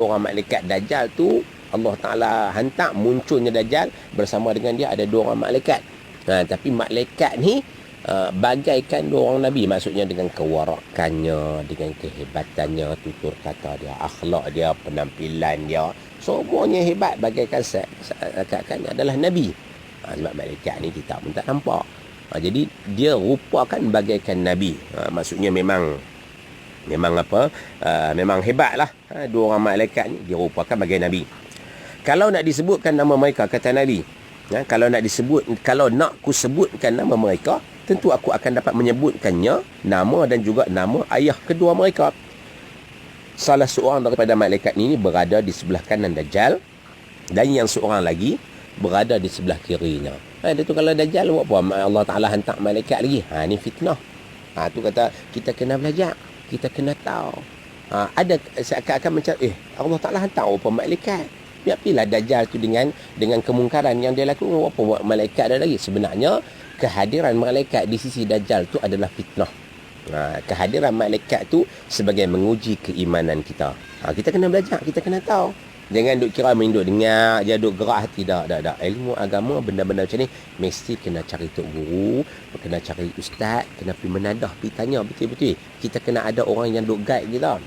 orang malaikat Dajjal tu, Allah Ta'ala hantar munculnya Dajjal, bersama dengan dia ada 2 orang malaikat. Tapi malaikat ni bagaikan 2 orang Nabi, maksudnya dengan kewarakannya, dengan kehebatannya, tutur kata dia, akhlak dia, penampilan dia, semuanya hebat, bagaikan seakan adalah Nabi. Sebab malaikat ni kita pun tak nampak. Jadi dia rupakan bagaikan Nabi. Maksudnya memang apa? Memang hebatlah. 2 orang malaikat ni dia rupakan bagai Nabi. Kalau nak disebutkan nama mereka, kata Nabi, kalau nak ku sebutkan nama mereka, tentu aku akan dapat menyebutkannya, nama dan juga nama ayah kedua mereka. Salah seorang daripada malaikat ini berada di sebelah kanan Dajjal, dan yang seorang lagi berada di sebelah kirinya. Dia tu kalau Dajjal buat apa? Allah Ta'ala hantar malaikat lagi. Ni fitnah. Tu kata kita kena belajar, kita kena tahu. Ada seakan-akan macam Allah Ta'ala hantar apa malaikat. Biarlah Dajjal tu dengan kemungkaran yang dia lakukan, apa buat malaikat ada lagi. Sebenarnya kehadiran malaikat di sisi Dajjal tu adalah fitnah. Kehadiran malaikat tu sebagai menguji keimanan kita. Kita kena belajar, kita kena tahu. Jangan duk kira main duk dengar je, duk gerak hati. Tak. Ilmu agama, benda-benda macam ni mesti kena cari tok guru, kena cari ustaz, kena pergi menadah, pergi tanya betul-betul. Kita kena ada orang yang duk guide kita.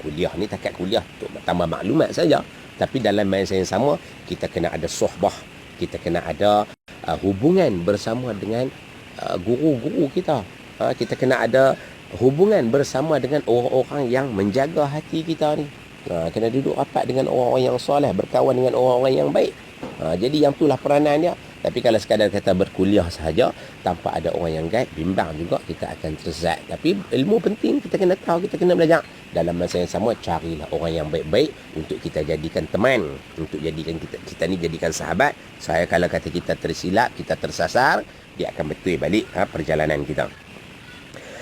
Kuliah ni takat kuliah untuk tambah maklumat saja, tapi dalam masa yang sama kita kena ada sohbah, kita kena ada hubungan bersama dengan guru-guru kita. Kita kena ada hubungan bersama dengan orang-orang yang menjaga hati kita ni. Kena duduk rapat dengan orang-orang yang soleh, berkawan dengan orang-orang yang baik. Jadi yang itulah peranan dia. Tapi kalau sekadar kata berkuliah sahaja tanpa ada orang yang guide, bimbang juga, kita akan tersesat. Tapi ilmu penting, kita kena tahu, kita kena belajar. Dalam masa yang sama, carilah orang yang baik-baik untuk kita jadikan teman, untuk jadikan kita ni jadikan sahabat. Saya kalau kata kita tersilap, kita tersasar, dia akan betul balik perjalanan kita.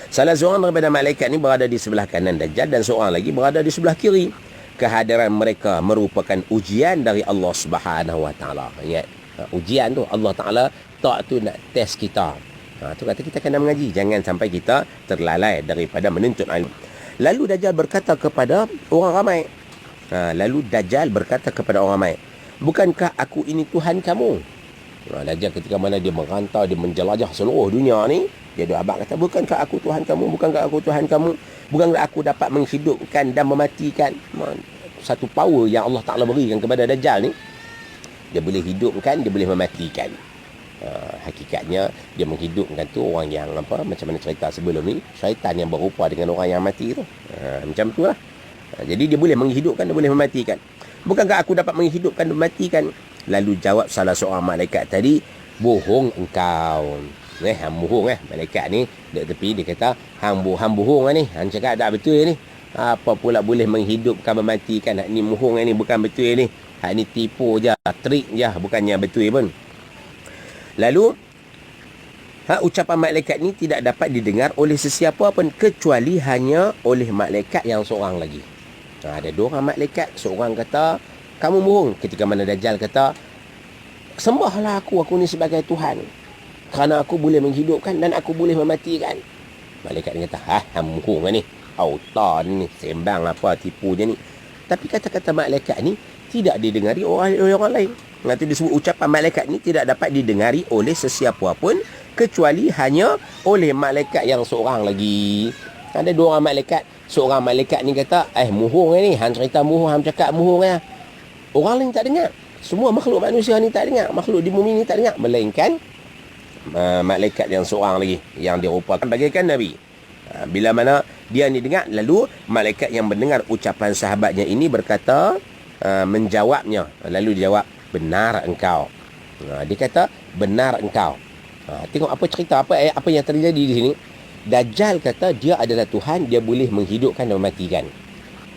Salah seorang daripada malaikat ni berada di sebelah kanan Dajjal, dan seorang lagi berada di sebelah kiri. Kehadiran mereka merupakan ujian dari Allah Subhanahu Wa Taala. Ingat, ujian tu Allah Taala tak tu nak test kita. Tu kata kita kena mengaji, jangan sampai kita terlalai daripada menuntut ilmu. Lalu Dajjal berkata kepada orang ramai. Dajjal berkata kepada orang ramai, bukankah aku ini Tuhan kamu? Dajjal ketika mana dia merantau, dia menjelajah seluruh dunia ni, dia doa abad kata, bukankah aku Tuhan kamu? Bukankah aku Tuhan kamu? Bukankah aku dapat menghidupkan dan mematikan? Satu power yang Allah Ta'ala berikan kepada Dajjal ni, dia boleh hidupkan, dia boleh mematikan. Hakikatnya dia menghidupkan tu orang yang apa, macam mana cerita sebelum ni, syaitan yang berupa dengan orang yang mati tu. Macam tu lah. Jadi dia boleh menghidupkan, dia boleh mematikan. Bukankah aku dapat menghidupkan dan mematikan? Lalu jawab salah seorang malaikat tadi, bohong engkau. Hang bohong malaikat ni dek tepi, dia kata hang bohong ni, hang cakap tak betul ni. Apa pula boleh menghidupkan mematikan? Hak ni bohong ni, bukan betul ni. Hak ni tipu je, trik je, bukannya betul pun. Lalu ucapan malaikat ni tidak dapat didengar oleh sesiapa pun kecuali hanya oleh malaikat yang seorang lagi. Ada 2 orang malaikat, seorang kata kamu bohong. Ketika mana Dajjal kata, sembahlah aku ni sebagai Tuhan, kerana aku boleh menghidupkan dan aku boleh mematikan. Malaikat ni kata, hang bohong ni, auta ni, sembang apa, tipu je ni. Tapi kata-kata malaikat ni tidak didengari oleh orang lain. Itu disebut ucapan malaikat ni tidak dapat didengari oleh sesiapa pun kecuali hanya oleh malaikat yang seorang lagi. Ada 2 orang malaikat, seorang malaikat ni kata, bohong ni, hang cerita bohong, hang cakap bohong ya. Orang lain tak dengar. Semua makhluk manusia ni tak dengar, makhluk di bumi ni tak dengar, melainkan malaikat yang seorang lagi yang dirupakan bagaikan Nabi. Bila mana dia ni dengar, lalu malaikat yang mendengar ucapan sahabatnya ini berkata, menjawabnya. Lalu dia jawab, benar engkau. Dia kata, benar engkau. Tengok apa cerita, apa yang terjadi di sini. Dajjal kata dia adalah Tuhan, dia boleh menghidupkan dan mematikan.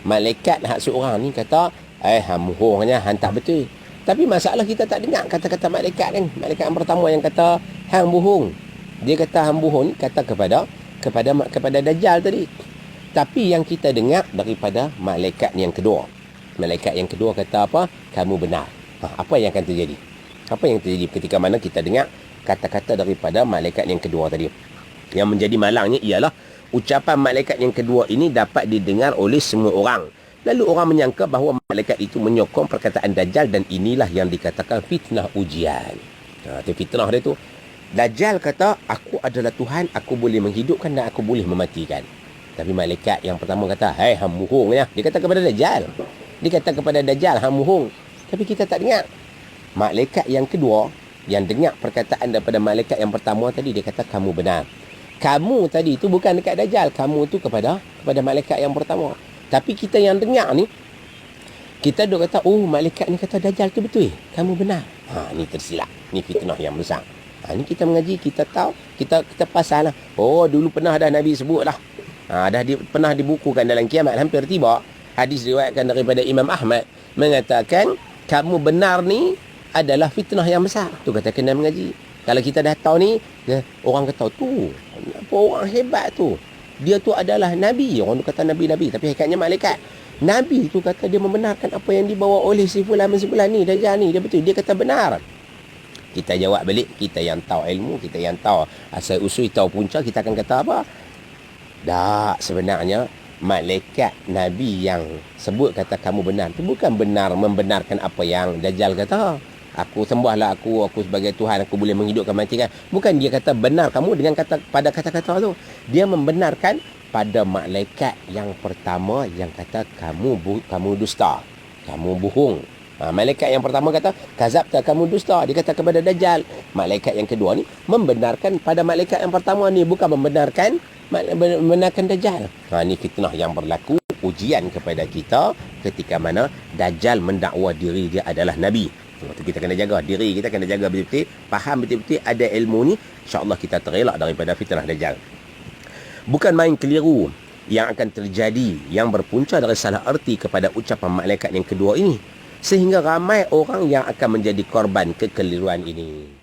Malaikat hak seorang ni kata, hang bohongnya, hang tak betul. Tapi masalah kita tak dengar kata-kata malaikat kan. Malaikat yang pertama yang kata hang bohong, dia kata hang bohong ni kata kepada Dajjal tadi. Tapi yang kita dengar daripada malaikat yang kedua. Malaikat yang kedua kata apa? Kamu benar. Apa yang akan terjadi? Apa yang terjadi ketika mana kita dengar kata-kata daripada malaikat yang kedua tadi? Yang menjadi malangnya ialah ucapan malaikat yang kedua ini dapat didengar oleh semua orang. Lalu orang menyangka bahawa malaikat itu menyokong perkataan Dajjal dan inilah yang dikatakan fitnah ujian. Itu fitnah dia tu. Dajjal kata, aku adalah Tuhan, aku boleh menghidupkan dan aku boleh mematikan. Tapi malaikat yang pertama kata, hai hang muhung ya. Dia kata kepada Dajjal. Dia kata kepada Dajjal, hang muhung. Tapi kita tak dengar. Malaikat yang kedua, yang dengar perkataan daripada malaikat yang pertama tadi, dia kata, kamu benar. Kamu tadi tu bukan dekat Dajjal. Kamu tu kepada malaikat yang pertama. Tapi kita yang dengar ni, kita duk kata, oh malaikat ni kata Dajjal tu betul. Kamu benar. Ni tersilap. Ni fitnah yang besar. Ni kita mengaji, kita tahu, kita pasal lah. Oh, dulu pernah dah Nabi sebut lah. Pernah dibukukan dalam Kiamat hampir tiba. Hadis diriwayatkan daripada Imam Ahmad mengatakan, kamu benar ni adalah fitnah yang besar. Tu kata kena mengaji. Kalau kita dah tahu ni, orang kata tu, apa orang hebat tu. Dia tu adalah Nabi. Orang tu kata Nabi-Nabi. Tapi hakikatnya malaikat. Nabi tu kata dia membenarkan apa yang dibawa oleh si fulan ni, Dajjal ni. Dia betul. Dia kata benar. Kita jawab balik, kita yang tahu ilmu, kita yang tahu asal usul, tahu punca, kita akan kata apa? Tak, sebenarnya malaikat Nabi yang sebut kata kamu benar, itu bukan benar membenarkan apa yang Dajjal kata. Aku sembahlah aku sebagai Tuhan, aku boleh menghidupkan matikan. Bukan dia kata benar kamu dengan pada kata-kata tu. Dia membenarkan pada malaikat yang pertama yang kata kamu dusta, kamu bohong. Malaikat yang pertama kata, kazabta, kamu dusta. Dia kata kepada Dajjal. Malaikat yang kedua ni membenarkan pada malaikat yang pertama ni, bukan membenarkan Dajjal. Ni fitnah yang berlaku, ujian kepada kita ketika mana Dajjal mendakwa diri dia adalah Nabi. Waktu kita kena jaga diri, kita kena jaga betul-betul, faham betul-betul ada ilmu ni, insya-Allah kita terelak daripada fitnah Dajjal. Bukan main keliru yang akan terjadi yang berpunca dari salah erti kepada ucapan malaikat yang kedua ini, sehingga ramai orang yang akan menjadi korban kekeliruan ini.